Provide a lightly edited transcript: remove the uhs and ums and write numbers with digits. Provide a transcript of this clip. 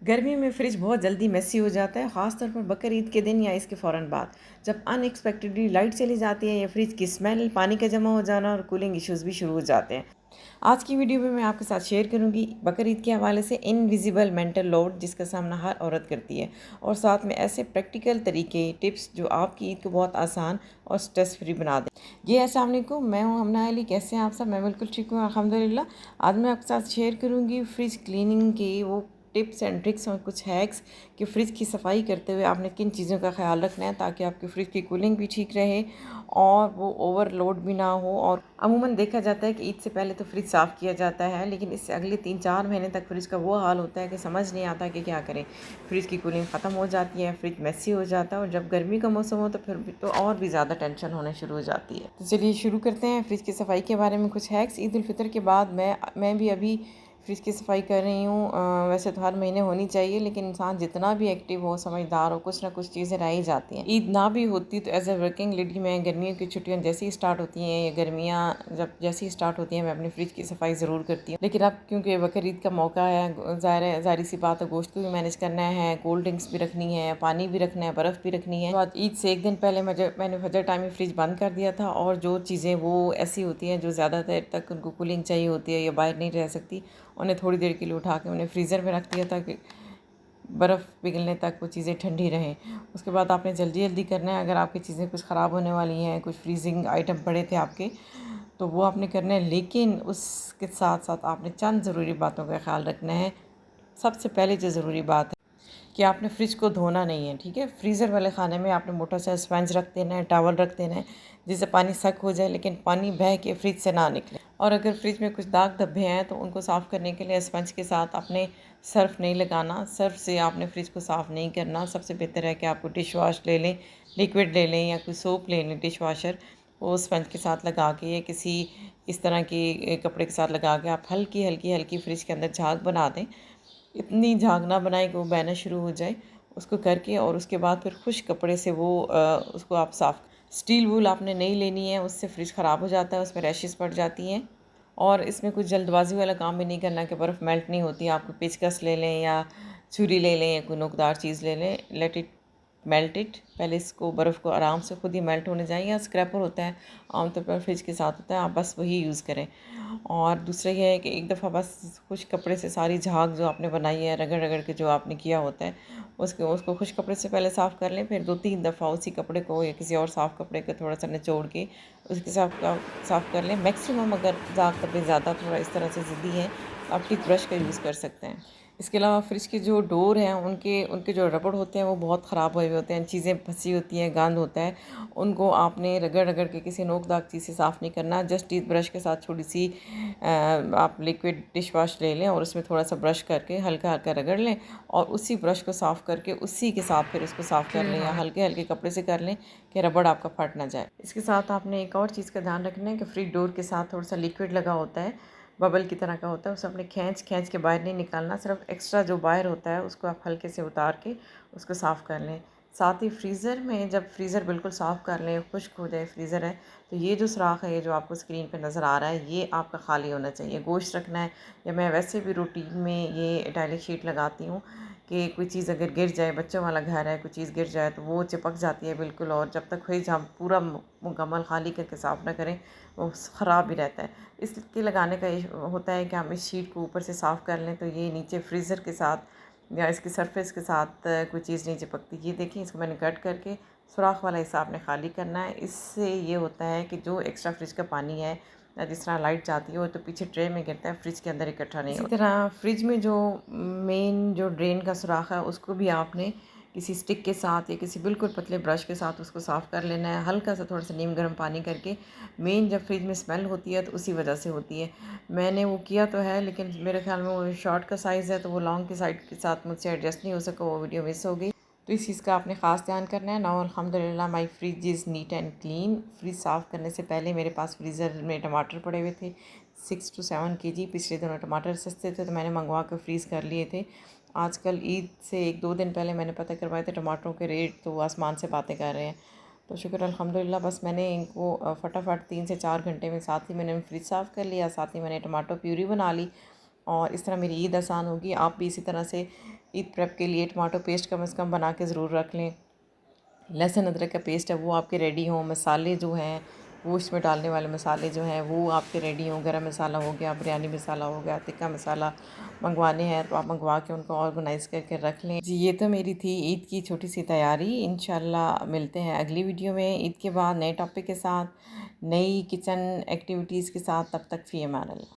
गर्मी में फ्रिज बहुत जल्दी मेसी हो जाता है, ख़ास तौर पर बकरीद के दिन या इसके फ़ौरन बाद जब अनएक्सपेक्टेडली लाइट चली जाती है या फ्रिज की स्मेल, पानी का जमा हो जाना और कूलिंग इश्यूज भी शुरू हो जाते हैं। आज की वीडियो में मैं आपके साथ शेयर करूंगी बकरीद के हवाले से इनविजिबल मेंटल लोड जिसका सामना हर औरत करती है, और साथ में ऐसे प्रैक्टिकल तरीके टिप्स जो आपकी ईद को बहुत आसान और स्ट्रेस फ्री बना दें। जी अस्सलाम वालेकुम, मैं हूं हमना अली। कैसे हैं आप सब? मैं बिल्कुल ठीक हूँ अल्हम्दुलिल्लाह। आज मैं आपके साथ शेयर करूंगी फ्रिज क्लीनिंग के वो टिप्स एंड ट्रिक्स और कुछ हैक्स कि फ़्रिज की सफाई करते हुए आपने किन चीज़ों का ख्याल रखना है ताकि आपके फ्रिज की कूलिंग भी ठीक रहे और वो ओवरलोड भी ना हो। और अमूमन देखा जाता है कि ईद से पहले तो फ्रिज साफ़ किया जाता है, लेकिन इससे अगले 3-4 महीने तक फ्रिज का वो हाल होता है कि समझ नहीं आता कि क्या करें। फ्रिज की कूलिंग ख़त्म हो जाती है, फ्रिज मेसी हो जाता है, और जब गर्मी का मौसम हो तो फिर तो और भी ज़्यादा टेंशन होने शुरू हो जाती है। तो चलिए शुरू करते हैं फ्रिज की सफाई के बारे में कुछ हैक्स। ईद उल फितर के बाद मैं भी अभी फ्रिज की सफाई कर रही हूँ। वैसे तो हर महीने होनी चाहिए, लेकिन इंसान जितना भी एक्टिव हो, समझदार हो, कुछ ना कुछ चीज़ें रह ही जाती हैं। ईद ना भी होती तो एज ए वर्किंग लेडी मैं गर्मियों की छुट्टियाँ जैसे ही स्टार्ट होती हैं या गर्मियाँ जब जैसे ही स्टार्ट होती हैं मैं अपनी फ्रिज की सफाई ज़रूर करती हूँ। लेकिन अब क्योंकि बकरीद का मौका है, ज़ाहिर सी बात है, गोश्त भी मैनेज करना है, कोल्ड ड्रिंक्स भी रखनी है, पानी भी रखना है, बर्फ़ भी रखनी है। तो ईद से एक दिन पहले मैंने फजर टाइम में फ्रिज बंद कर दिया था, और जो चीज़ें वो ऐसी होती हैं जो ज़्यादा देर तक उनको कूलिंग चाहिए होती है या बाहर नहीं रह सकती, उन्हें थोड़ी देर के लिए उठा के उन्हें फ्रीज़र में रख दिया ताकि बर्फ़ पिघलने तक वो चीज़ें ठंडी रहें। उसके बाद आपने जल्दी जल्दी करना है। अगर आपकी चीज़ें कुछ ख़राब होने वाली हैं, कुछ फ्रीजिंग आइटम पड़े थे आपके, तो वो आपने करना है, लेकिन उसके साथ साथ आपने चंद ज़रूरी बातों का ख्याल रखना है। सबसे पहले जो ज़रूरी बात है कि आपने फ्रिज को धोना नहीं है, ठीक है। फ्रीज़र वाले खाने में आपने मोटा सा स्पंज रख देना है, टॉवल रख देना है, जिससे पानी सक हो जाए, लेकिन पानी बह के फ्रिज से ना निकले। और अगर फ्रिज में कुछ दाग धब्बे हैं तो उनको साफ़ करने के लिए स्पंज के साथ आपने सर्फ़ नहीं लगाना, सर्फ़ से आपने फ्रिज को साफ़ नहीं करना। सबसे बेहतर है कि आपको डिश वॉश ले लें, लिक्विड ले लें या कोई सोप ले लें डिश वॉशर, वो स्पंज के साथ लगा के या किसी इस तरह के कपड़े के साथ लगा के आप हल्की हल्की हल्की फ्रिज के अंदर झाग बना दें। इतनी झाग ना बनाए कि वो बहना शुरू हो जाए, उसको करके और उसके बाद फिर खुश्क कपड़े से वो उसको आप साफ़। स्टील वूल आपने नहीं लेनी है, उससे फ्रिज ख़राब हो जाता है, उसमें रैशेस पड़ जाती हैं। और इसमें कुछ जल्दबाजी वाला काम भी नहीं करना कि बर्फ़ मेल्ट नहीं होती। आपको पेचकस ले लें या छुरी ले लें या कोई नोकदार चीज़ ले लें, लेट इट मेल्ट इट। पहले इसको बर्फ़ को आराम से खुद ही मेल्ट होने जाए, या स्क्रैपर होता है आमतौर पर फ्रिज के साथ होता है, आप बस वही यूज़ करें। और दूसरा ये है कि एक दफ़ा बस खुश कपड़े से सारी झाग जो आपने बनाई है, रगड़ रगड़ के जो आपने किया होता है, उसको खुश कपड़े से पहले साफ़ कर लें। फिर 2-3 दफ़ा उसी कपड़े को या किसी और साफ़ कपड़े को थोड़ा सा निचोड़ के उसके साफ़ कर लें। मैक्सिमम अगर दाग धब्बे ज़्यादा थोड़ा इस तरह से ज़िद्दी हैं तो आप टूथ ब्रश का यूज़ कर सकते हैं। इसके अलावा फ्रिज के जो डोर हैं उनके उनके जो रबड़ होते हैं वो बहुत ख़राब हुए हुए होते हैं, चीज़ें फंसी होती हैं, गंद होता है। उनको आपने रगड़ रगड़ के किसी नोकदाग चीज़ से साफ़ नहीं करना। जस्ट टीथ ब्रश के साथ थोड़ी सी आप लिक्विड डिश वॉश ले लें और उसमें थोड़ा सा ब्रश करके हल्का हल्का रगड़ लें, और उसी ब्रश को साफ़ करके उसी के साथ फिर उसको साफ़ कर लें, या हल्के हल्के कपड़े से कर लें कि रबड़ आपका फट ना जाए। इसके साथ आपने एक और चीज़ का ध्यान रखना है कि फ्रिज डोर के साथ थोड़ा सा लिक्विड लगा होता है, बबल की तरह का होता है, उसे अपने खींच खींच के बाहर नहीं निकालना। सिर्फ एक्स्ट्रा जो बाहर होता है उसको आप हल्के से उतार के उसको साफ़ कर लें। साथ ही फ्रीज़र में जब फ्रीज़र बिल्कुल साफ़ कर लें, खुश्क हो जाए फ्रीज़र है, तो ये जो सुराख है, ये जो आपको स्क्रीन पे नज़र आ रहा है, ये आपका खाली होना चाहिए। गोश्त रखना है, या मैं वैसे भी रूटीन में ये इटालिक शीट लगाती हूँ कि कोई चीज़ अगर गिर जाए, बच्चों वाला घर है, कोई चीज़ गिर जाए तो वो चिपक जाती है बिल्कुल, और जब तक फ्रिज हम पूरा मुकम्मल खाली करके साफ़ ना करें वो ख़राब भी रहता है। इसके लगाने का ये होता है कि हम इस शीट को ऊपर से साफ़ कर लें तो ये नीचे फ्रीज़र के साथ या इसकी सरफेस के साथ कोई चीज़ नहीं चिपकती। ये देखिए, इसको मैंने कट करके सुराख वाला हिस्सा आपने खाली करना है। इससे ये होता है कि जो एक्स्ट्रा फ्रिज का पानी है, जिस तरह लाइट जाती है वो तो पीछे ट्रे में गिरता है, फ्रिज के अंदर इकट्ठा नहीं होता। इसी तरह फ्रिज में जो मेन जो ड्रेन का सुराख है उसको भी आपने किसी स्टिक के साथ या किसी बिल्कुल पतले ब्रश के साथ उसको साफ़ कर लेना है, हल्का सा थोड़ा सा नीम गर्म पानी करके। मेन जब फ्रिज में स्मेल होती है तो उसी वजह से होती है। मैंने वो किया तो है, लेकिन मेरे ख्याल में वो शॉर्ट का साइज़ है तो वो लॉन्ग की साइड के साथ मुझसे एडजस्ट नहीं हो सका, वो वीडियो मिस हो गई। तो इस चीज़ का आपने ख़ास ध्यान करना है। नाउ अल्हम्दुलिल्लाह my fridge is neat and clean. Fridge साफ़ करने से पहले मेरे पास फ्रीज़र में टमाटर पड़े हुए थे 6 to 7 kg। पिछले दिनों टमाटर सस्ते थे तो मैंने मंगवा कर फ्रीज़ कर लिए थे। आजकल ईद से 1-2 दिन पहले मैंने पता करवाए थे टमाटरों के रेट, तो आसमान से बातें कर रहे हैं। तो शुक्र अल्हम्दुलिल्लाह, बस मैंने इनको फटाफट 3 से 4 घंटे में साथ ही मैंने फ्रिज साफ़ कर लिया, साथ ही मैंने टमाटो प्यूरी बना ली, और इस तरह मेरी ईद आसान होगी। आप भी इसी तरह से ईद प्रेप के लिए टमाटो पेस्ट कम से कम बना के ज़रूर रख लें। लहसुन अदरक का पेस्ट है वो आपके रेडी हों। मसाले जो हैं वो इसमें डालने वाले मसाले जो हैं वो आपके रेडी हों। गरम मसाला हो गया, बिरयानी मसाला हो गया, तिक्का मसाला मंगवाने हैं तो आप मंगवा के उनको ऑर्गेनाइज़ करके रख लें। जी, ये तो मेरी थी ईद की छोटी सी तैयारी। इंशाल्लाह मिलते हैं अगली वीडियो में ईद के बाद नए टॉपिक के साथ, नई किचन एक्टिविटीज़ के साथ। तब तक फ़ी अमान अल्लाह।